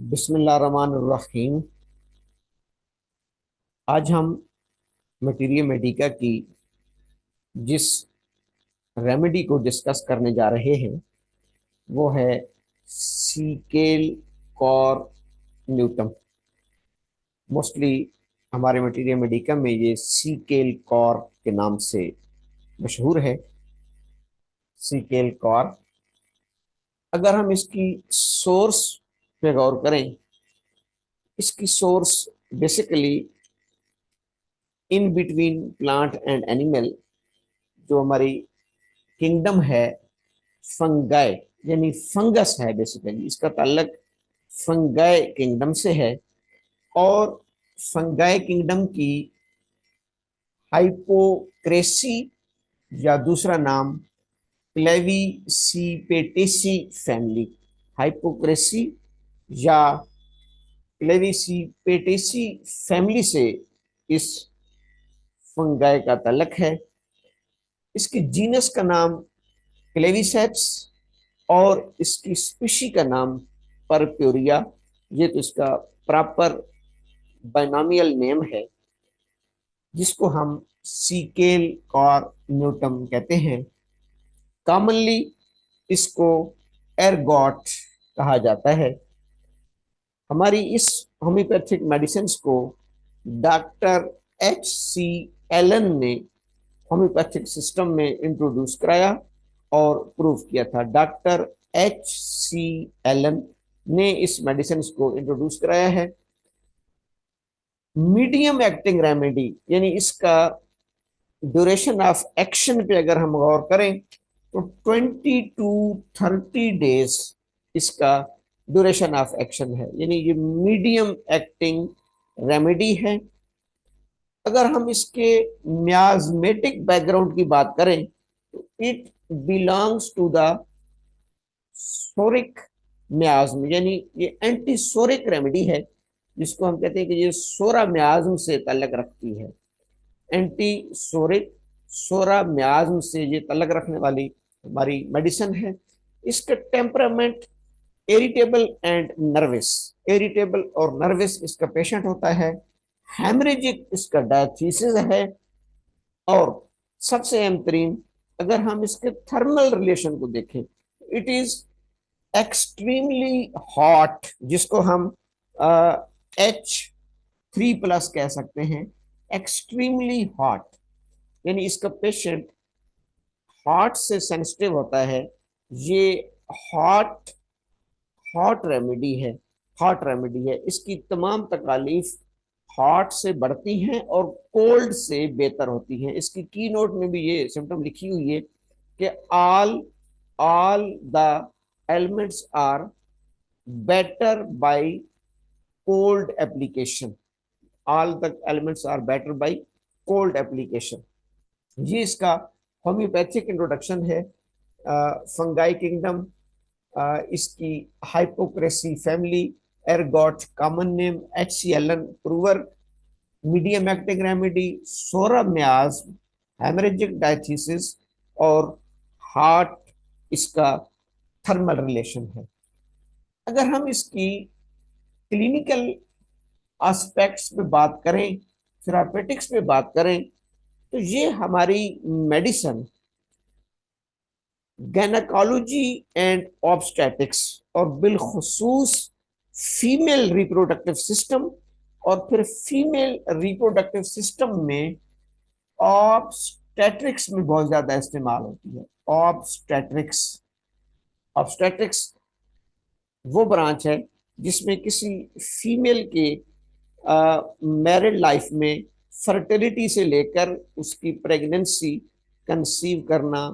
बिस्मिल्लाहिर्रहमानिर्रहीम। आज हम मटीरिया मेडिका की जिस रेमेडी को डिस्कस करने जा रहे हैं वो है सीकेल कॉर न्यूटम। मोस्टली हमारे मटीरिया मेडिका में ये सीकेल कॉर के नाम से मशहूर है। सीकेल कॉर, अगर हम इसकी सोर्स पे गौर करें, इसकी source basically in between plant and animal, जो हमारी किंगडम है फंगाई, यानी फंगस है। बेसिकली इसका ताल्लुक फंगाई किंगडम से है और फंगाई किंगडम की हाइपोक्रेसी या दूसरा नाम क्लेविसिपेटेसी फैमिली, हाइपोक्रेसी या क्लेविसिपेटेसी फैमिली से इस फंगाई का ताल्लुक है। इसकी जीनस का नाम क्लेविसेप्स और इसकी स्पीशी का नाम परप्यूरिया। ये तो इसका प्रॉपर बाइनोमियल नेम है, जिसको हम सीकेल कॉर न्यूटम कहते हैं। कॉमनली इसको एरगॉट कहा जाता है। हमारी इस होम्योपैथिक मेडिसिन को डॉक्टर H.C. एलन ने होम्योपैथिक सिस्टम में इंट्रोड्यूस कराया और प्रूव किया था। Doctor H.C. एलन ने इस मेडिसिन को इंट्रोड्यूस कराया है। मीडियम एक्टिंग रेमेडी, यानी इसका ड्यूरेशन ऑफ एक्शन पे अगर हम गौर करें तो 20 to 30 डेज इसका ड्यूरेशन ऑफ एक्शन है, यानी ये मीडियम एक्टिंग रेमेडी है। अगर हम इसके मियाज़मेटिक बैकग्राउंड की बात करें तो it belongs to the psoric miasm, यानी ये एंटी सोरिक रेमेडी है, जिसको हम कहते हैं कि ये सोरा मियाज्म से ताल्लुक रखती है। एंटी सोरिक सोरा मियाज्म से ये ताल्लुक रखने वाली हमारी मेडिसिन है। इसका temperament irritable and nervous, irritable और नर्वस इसका पेशेंट होता है। हेमरेजिक इसका डायथीसिस है। और सबसे अहम तरीन, अगर हम इसके थर्मल रिलेशन को देखें, इट इज एक्सट्रीमली हॉट, जिसको हम H3+ कह सकते हैं। एक्सट्रीमली हॉट, यानी इसका पेशेंट हॉट से सेंसिटिव होता है। ये हॉट हॉट रेमेडी है, हॉट रेमेडी है। इसकी तमाम तकालीफ हॉट से बढ़ती हैं और कोल्ड से बेहतर होती हैं। इसकी की नोट में भी ये सिम्टम लिखी हुई है कि all all the elements are better by cold application, all the elements are better by cold application. ये इसका होम्योपैथिक इंट्रोडक्शन है। फंगाई किंगडम, इसकी hypocrisy family, ergot common name, H.C. Allen prover, medium acting remedy, psora miasm, haemorrhagic diathesis और heart इसका thermal relation है। अगर हम इसकी क्लिनिकल एस्पेक्ट्स पे बात करें, थेरापेटिक्स पे बात करें, तो ये हमारी मेडिसिन गैनकोलॉजी एंड ऑब्स्टेटिक्स और बिलखुसूस फीमेल रिप्रोडक्टिव सिस्टम और फिर फीमेल रिप्रोडक्टिव सिस्टम में ऑब्स्टेट्रिक्स में बहुत ज्यादा इस्तेमाल होती है। ऑब्स्टेट्रिक्स, ऑब्स्टेट्रिक्स वो ब्रांच है जिसमें किसी फीमेल के मैरिड लाइफ में फर्टिलिटी से लेकर उसकी प्रेगनेंसी, कंसीव करना,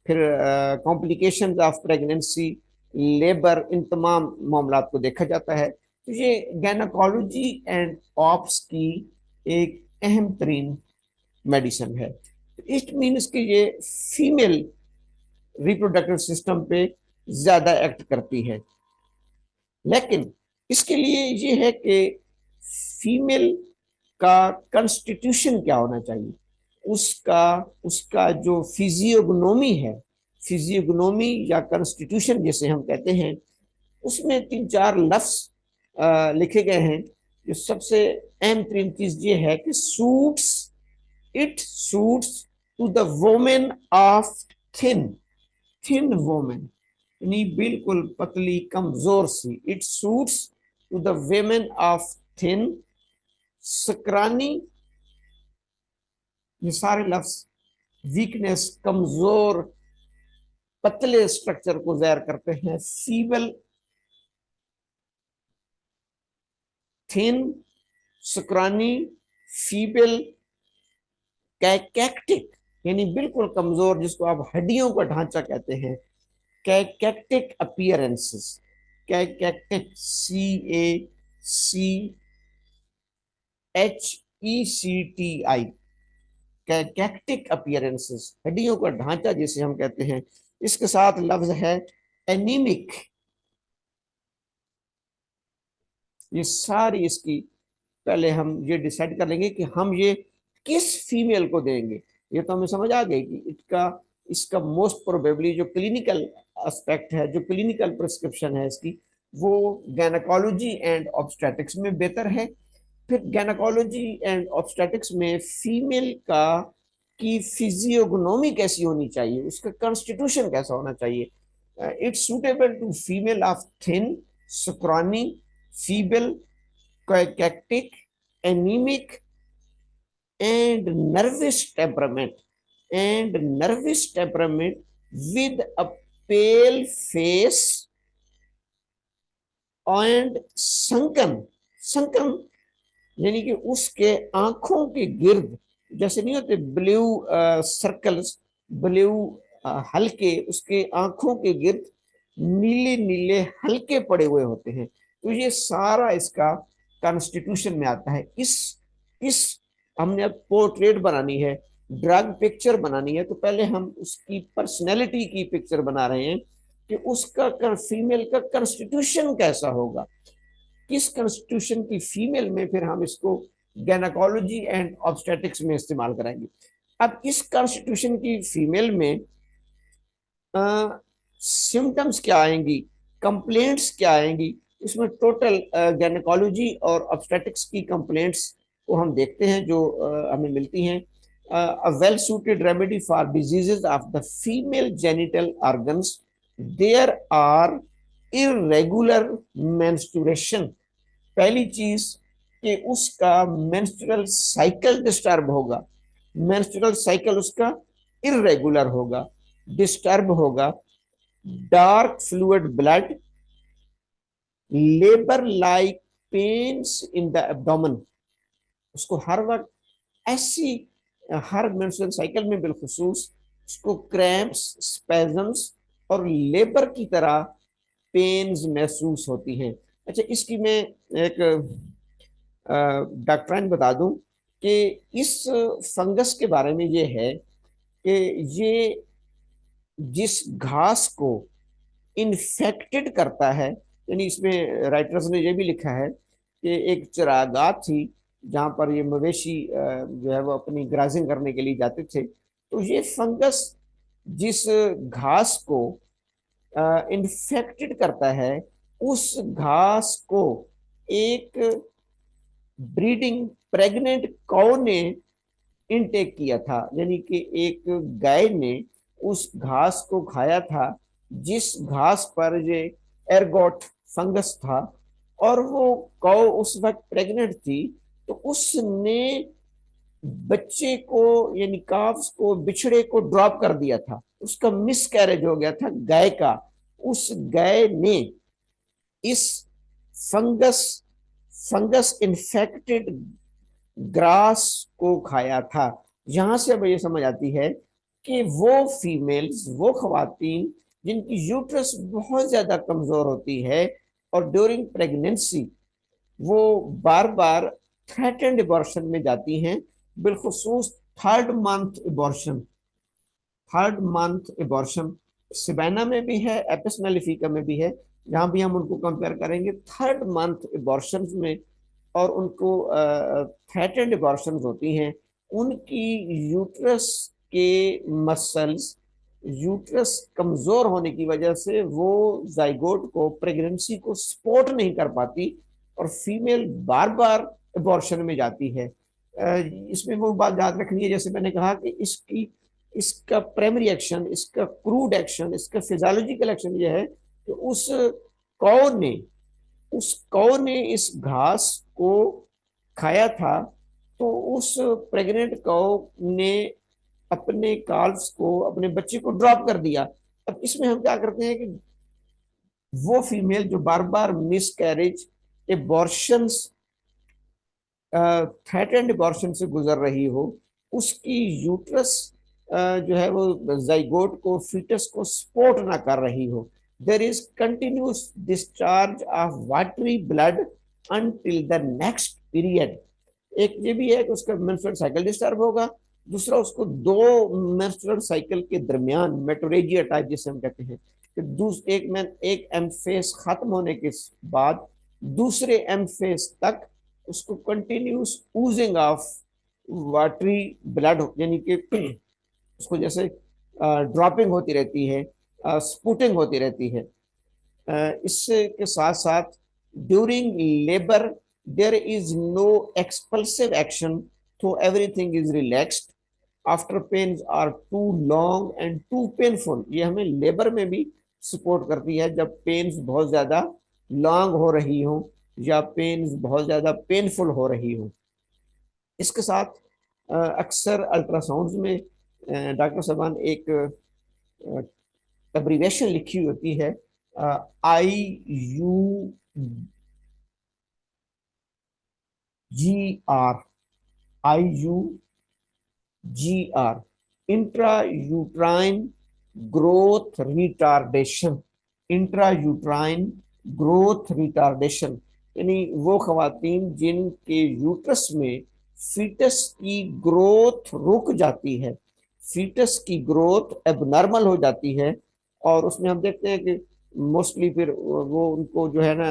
फिर कॉम्प्लिकेशंस ऑफ प्रेगनेंसी, लेबर, इन तमाम मामला को देखा जाता है। तो ये गैनकोलॉजी एंड ऑप्स की एक अहम तरीन मेडिसिन है। इट मीन्स कि ये फीमेल रिप्रोडक्टिव सिस्टम पे ज्यादा एक्ट करती है। लेकिन इसके लिए ये है कि फीमेल का कॉन्स्टिट्यूशन क्या होना चाहिए, उसका उसका जो फिजियोग्नोमी है, फिजियोग्नोमी या कॉन्स्टिट्यूशन जिसे हम कहते हैं, उसमें 3-4 लफ्ज लिखे गए हैं, जो सबसे अहम तरीन चीज ये है कि suits, it suits to the women of thin, thin women, यानी बिल्कुल पतली कमजोर सी। It suits to the women of thin, scrawny, ये सारे लफ्ज वीकनेस, कमजोर, पतले स्ट्रक्चर को जाहिर करते हैं। फीबल, थिन, स्क्रानी, फीबल, कैकेक्टिक, यानी बिल्कुल कमजोर, जिसको आप हड्डियों का ढांचा कहते हैं। कैकेक्टिक अपीयरेंसेस, कैकेक्टिक, CACHECTI, कैकेक्टिक अपीयरेंसेस, हड्डियों का ढांचा जिसे हम कहते हैं। इसके साथ लफ्ज है एनीमिक। ये सारी इसकी, पहले हम ये डिसाइड कर लेंगे कि हम ये किस फीमेल को देंगे। ये तो हमें समझ आ गई कि इसका मोस्ट प्रोबेबली जो क्लिनिकल एस्पेक्ट है, जो क्लिनिकल प्रिस्क्रिप्शन है इसकी, वो गैनकोलॉजी एंड ऑब्स्टेटिक्स में बेहतर है। फिर गैनकोलॉजी एंड ऑब्स्टेटिक्स में फीमेल का की फिजियोग्नोमी कैसी होनी चाहिए, उसका कॉन्स्टिट्यूशन कैसा होना चाहिए। It's suitable to female of thin, scrawny, feeble, cachectic, anaemic and nervous temperament with a pale face and sunken, यानी कि उसके आंखों के गिर्द, जैसे नहीं होते ब्लू सर्कल्स, ब्लू हल्के, उसके आंखों के गिर्द नीले नीले हल्के पड़े हुए होते हैं। तो ये सारा इसका कॉन्स्टिट्यूशन में आता है। इस हमने अब पोर्ट्रेट बनानी है, ड्रग पिक्चर बनानी है, तो पहले हम उसकी पर्सनैलिटी की पिक्चर बना रहे हैं कि उसका फीमेल का कॉन्स्टिट्यूशन कैसा होगा। किस कॉन्स्टिट्यूशन की फीमेल में फिर हम इसको गैनकोलॉजी एंड ऑब्स्टेटिक्स में इस्तेमाल करेंगे। अब इस कॉन्स्टिट्यूशन की फीमेल में सिम्टम्स क्या आएंगी, कंप्लेंट्स क्या आएंगी, इसमें टोटल गैनकोलॉजी और ऑब्स्टेटिक्स की कंप्लेंट्स को हम देखते हैं जो हमें मिलती हैं। A well suited remedy for diseases of the female genital organs, there are irregular menstruation। पहली चीज कि उसका मेंस्ट्रुअल साइकिल डिस्टर्ब होगा, मेंस्ट्रुअल साइकिल उसका इरेगुलर होगा, डिस्टर्ब होगा। Dark fluid blood, labour like pains in the abdomen, उसको हर वक्त ऐसी, हर मेंस्ट्रुअल साइकिल में बिलखुसूस उसको क्रैम्प्स, स्पैजम्स और लेबर की तरह पेन्स महसूस होती हैं। अच्छा, इसकी मैं एक डॉक्ट्राइन बता दूं कि इस फंगस के बारे में ये है कि ये जिस घास को इन्फेक्टेड करता है, यानी इसमें राइटर्स ने ये भी लिखा है कि एक चरागाह थी जहाँ पर ये मवेशी जो है वो अपनी ग्राजिंग करने के लिए जाते थे, तो ये फंगस जिस घास को इन्फेक्टेड करता है, उस घास को एक ब्रीडिंग प्रेग्नेंट काउ ने इनटेक किया था, यानी कि एक गाय ने उस घास को खाया था जिस घास पर ये एर्गोट फंगस था, और वो कौ उस वक्त प्रेग्नेंट थी, तो उसने बच्चे को यानी काफ्स को, बिछड़े को ड्रॉप कर दिया था, उसका मिस कैरेज हो गया था गाय का। उस गाय ने इस फंगस फंगस इन्फेक्टेड ग्रास को खाया था। यहां से अब ये समझ आती है कि वो फीमेल्स, वो खवातीन जिनकी यूट्रस बहुत ज्यादा कमजोर होती है और ड्यूरिंग प्रेगनेंसी वो बार बार थ्रेटेंड एबॉर्शन में जाती हैं, बिलखुसूस थर्ड मंथ एबॉर्शन सिबेना में भी है, एपिस मेलिफिका में भी है, जहां भी हम उनको कंपेयर करेंगे थर्ड मंथ एबॉर्शन में, और उनको थ्रेटेंड एबॉर्शन होती हैं। उनकी यूट्रस के मसल्स, यूट्रस कमजोर होने की वजह से वो जाइगोट को, प्रेगनेंसी को सपोर्ट नहीं कर पाती, और फीमेल बार बार अबॉर्शन में जाती है। इसमें वो बात याद रखनी है, जैसे मैंने कहा कि इसकी इसका प्राइमरी एक्शन, इसका क्रूड एक्शन, इसका फिजियोलॉजिकल एक्शन यह है कि उस कौ ने इस घास को खाया था, तो उस प्रेग्नेंट कौ ने अपने काल्व्स को, अपने बच्चे को ड्रॉप कर दिया। अब इसमें हम क्या करते हैं कि वो फीमेल जो बार बार miscarriage, abortions, threatened abortion से गुजर रही हो, उसकी यूट्रस जो है वो जाइगोट को, फीटस को सपोर्ट ना कर रही हो, there is continuous discharge of watery blood until the next period. एक ये भी है कि उसका मेंस्ट्रुअल साइकिल डिस्टर्ब होगा। दूसरा, उसको दो मेंस्ट्रुअल साइकिल के दरमियान मेटोरेजिया टाइप जिसे हम कहते हैं कि एक एम फेस खत्म होने के बाद दूसरे एम फेस तक उसको continuous oozing of watery blood, यानी कि उसको जैसे ड्रॉपिंग होती रहती है, स्पूटिंग होती रहती है। इससे के साथ साथ during labour there is no expulsive action, तो everything is relaxed. After pains are too long and too painful, ये हमें लेबर में भी सपोर्ट करती है जब पेन्स बहुत ज्यादा लॉन्ग हो रही हो या पेन्स बहुत ज्यादा पेनफुल हो रही हो। इसके साथ अक्सर अल्ट्रासाउंड्स में डॉक्टर साहबान एक एब्रीवेशन लिखी होती है, IUGR, IUGR, intra uterine growth retardation. Intra uterine growth retardation यानी वो खवातीन जिनके यूट्रस में फीटस की ग्रोथ रुक जाती है, फीटस की ग्रोथ एबनॉर्मल हो जाती है। और उसमें हम देखते हैं कि मोस्टली फिर वो उनको जो है ना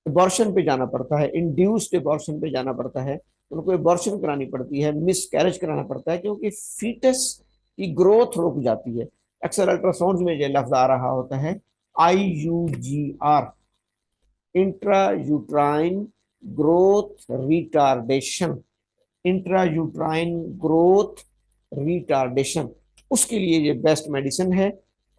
एबॉर्शन पे जाना पड़ता है, इंड्यूस्ड एबॉर्शन पे जाना पड़ता है, उनको एबॉर्शन करानी पड़ती है, मिस कैरेज कराना पड़ता है, क्योंकि फीटस की ग्रोथ रुक जाती है। अक्सर अल्ट्रासाउंड में ये लफ्ज आ रहा होता है IUGR, intra uterine growth retardation, intra uterine growth retardation. उसके लिए ये बेस्ट मेडिसिन है।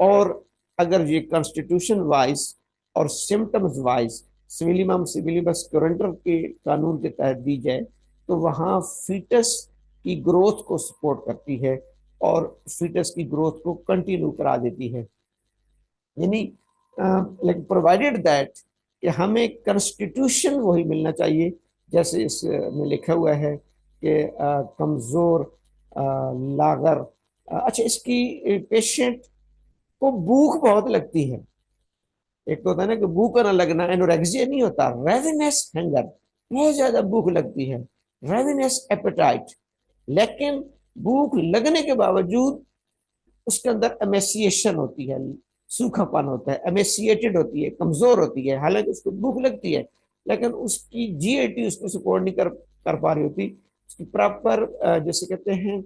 और अगर ये कॉन्स्टिट्यूशन वाइज और सिम्टम्स वाइज सिविलिमम सिविलिबस कुरेंटर के कानून के तहत दी जाए, तो वहाँ फीटस की ग्रोथ को सपोर्ट करती है और फीटस की ग्रोथ को कंटिन्यू करा देती है। यानी लाइक प्रोवाइडेड दैट कि हमें कॉन्स्टिट्यूशन वही मिलना चाहिए जैसे इसमें लिखा हुआ है कि कमजोर, लागर। अच्छा, इसकी पेशेंट को भूख बहुत लगती है। एक तो होता है ना कि भूख ना लगना, एनोरेक्सिया नहीं होता, रेविनस हंगर, बहुत ज्यादा भूख लगती है, रेविनस एपेटाइट। लेकिन भूख लगने के बावजूद उसके अंदर एमेसिएशन होती है, सूखापन होता है, एमेसिएटेड होती है, कमजोर होती है, हालांकि उसको भूख लगती है, लेकिन उसकी जीएटी उसको सपोर्ट नहीं कर पा रही होती, उसकी प्रॉपर जैसे कहते हैं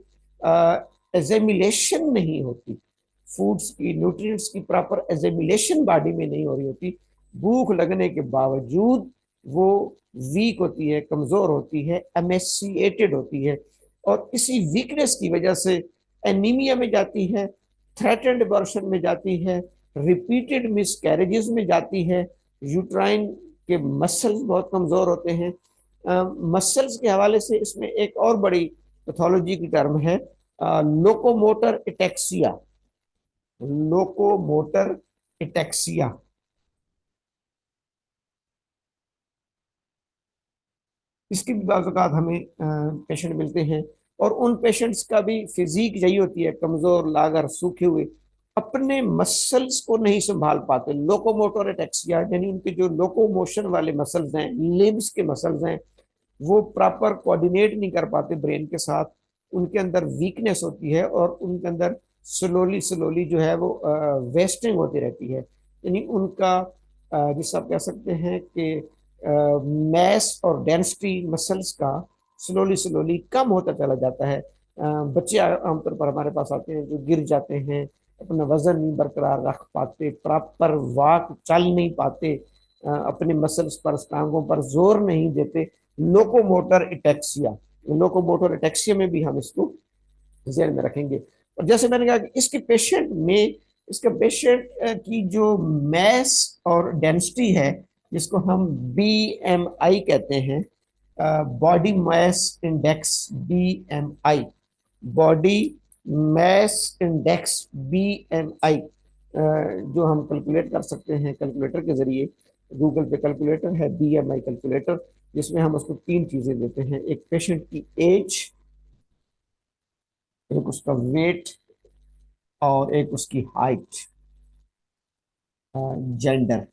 एजेमिलेशन नहीं होती, फूड्स की, न्यूट्रिएंट्स की प्रॉपर एजेमिलेशन बॉडी में नहीं हो रही होती। भूख लगने के बावजूद वो वीक होती है, कमजोर होती है, एमेसिएटेड होती है, और इसी वीकनेस की वजह से एनीमिया में जाती है, थ्रेटेंड एबॉर्शन में जाती है, रिपीटेड मिसकैरेजेस में जाती है। यूट्राइन के मसल्स बहुत कमजोर होते हैं। मसल्स के हवाले से इसमें एक और बड़ी पैथोलॉजी की टर्म है लोकोमोटर इटेक्सिया, लोकोमोटर इटेक्सिया। इसकी भी बाज़ हमें पेशेंट मिलते हैं, और उन पेशेंट्स का भी फिजिक यही होती है, कमजोर, लागर, सूखे हुए, अपने मसल्स को नहीं संभाल पाते। लोकोमोटर एटेक्सिया यानी उनके जो लोकोमोशन वाले मसल्स हैं, लिम्स के मसल्स हैं, वो प्रॉपर कोऑर्डिनेट नहीं कर पाते ब्रेन के साथ, उनके अंदर वीकनेस होती है, और उनके अंदर स्लोली स्लोली जो है वो वेस्टिंग होती रहती है। यानी उनका जिसे आप कह सकते हैं कि मैस और डेंसिटी मसल्स का स्लोली स्लोली कम होता चला जाता है। बच्चे आमतौर पर हमारे पास आते हैं जो गिर जाते हैं, अपना वजन नहीं बरकरार रख पाते, प्रॉपर वॉक चल नहीं पाते, अपने मसल्स पर, टांगों पर जोर नहीं देते, लोकोमोटर इटेक्सिया, लोकोमोटर इटेक्सिया में भी हम इसको ध्यान में रखेंगे। और जैसे मैंने कहा कि इसके पेशेंट में, इसके पेशेंट की जो मैस और डेंसिटी है, जिसको हम बीएमआई कहते हैं, body mass index, BMI, body mass index, BMI, जो हम कैलकुलेट कर सकते हैं कैलकुलेटर के जरिए। गूगल पे कैलकुलेटर है बीएमआई कैलकुलेटर, जिसमें हम उसको तीन चीजें देते हैं, एक पेशेंट की एज, एक उसका वेट, और एक उसकी हाइट, जेंडर।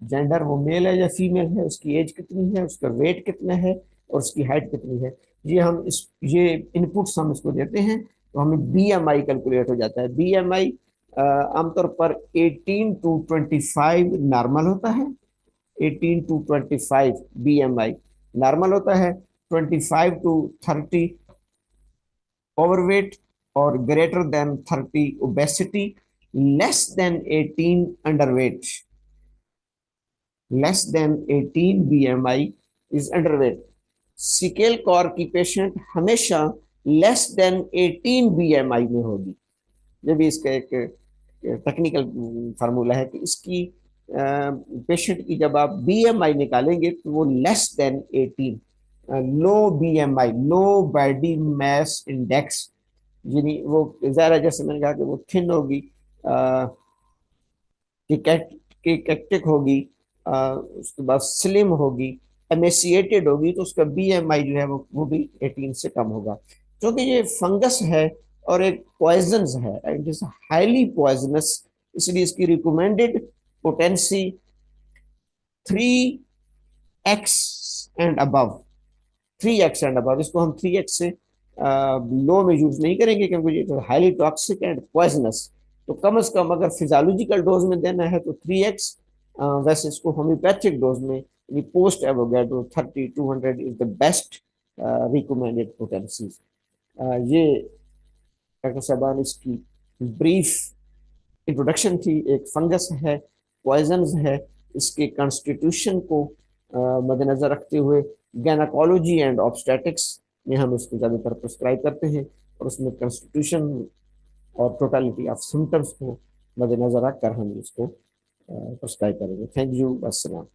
जेंडर वो मेल है या फीमेल है, उसकी एज कितनी है, उसका वेट कितना है, और उसकी हाइट कितनी है। ये इनपुट्स हम इसको देते हैं, तो हमें बीएमआई कैलकुलेट हो जाता है। बीएमआई आमतौर पर 18 टू 25 नॉर्मल होता है। 18 टू 25 बीएमआई नॉर्मल होता है। 25 टू 30 ओवरवेट, और greater than 30 obesity, less than 18 underweight, less than 18 BMI is underweight. Sickle कॉर की पेशेंट हमेशा लेस देन 18 बीएमआई में होगी। ये भी इसका एक टेक्निकल फार्मूला है कि इसकी पेशेंट की जब आप बीएमआई निकालेंगे तो वो लेस देन 18, लो बीएमआई, लो बॉडी मास इंडेक्स, यानी वो ज़्यादा, जैसे मैंने कहा कि वो थिन होगी, कैक्टिक होगी, उसके बाद स्लिम होगी, एमेसिएटेड होगी, तो उसका बीएमआई जो है वो भी 18 से कम होगा। क्योंकि ये फंगस है और एक पॉइजन है, इट इज हाईली पॉइजनस, इसलिए इसकी recommended potency 3x and above, 3x and above. इसको हम 3x से लो में यूज नहीं करेंगे, क्योंकि ये हाईली टॉक्सिक एंड पॉइजनस। तो कम से कम अगर फिजियोलॉजिकल डोज में देना है तो 3x, वैसे इसको होम्योपैथिक डोज में, post Avogadro 30-200 is the best recommended potency. ये डॉक्टर साहबान इसकी ब्रीफ इंट्रोडक्शन थी। एक फंगस है, पॉइजन है, इसके कॉन्स्टिट्यूशन को मद्देनजर रखते हुए गैनाकोलॉजी एंड ऑब्स्टेटिक्स में हम इसको ज़्यादातर प्रिस्क्राइब करते हैं, और उसमें कॉन्स्टिट्यूशन और टोटलिटी ऑफ सिम्टम्स को मद्देनजर रखकर हम इसको प्रिस्क्राइब करेंगे। थैंक यू, अस्सलाम।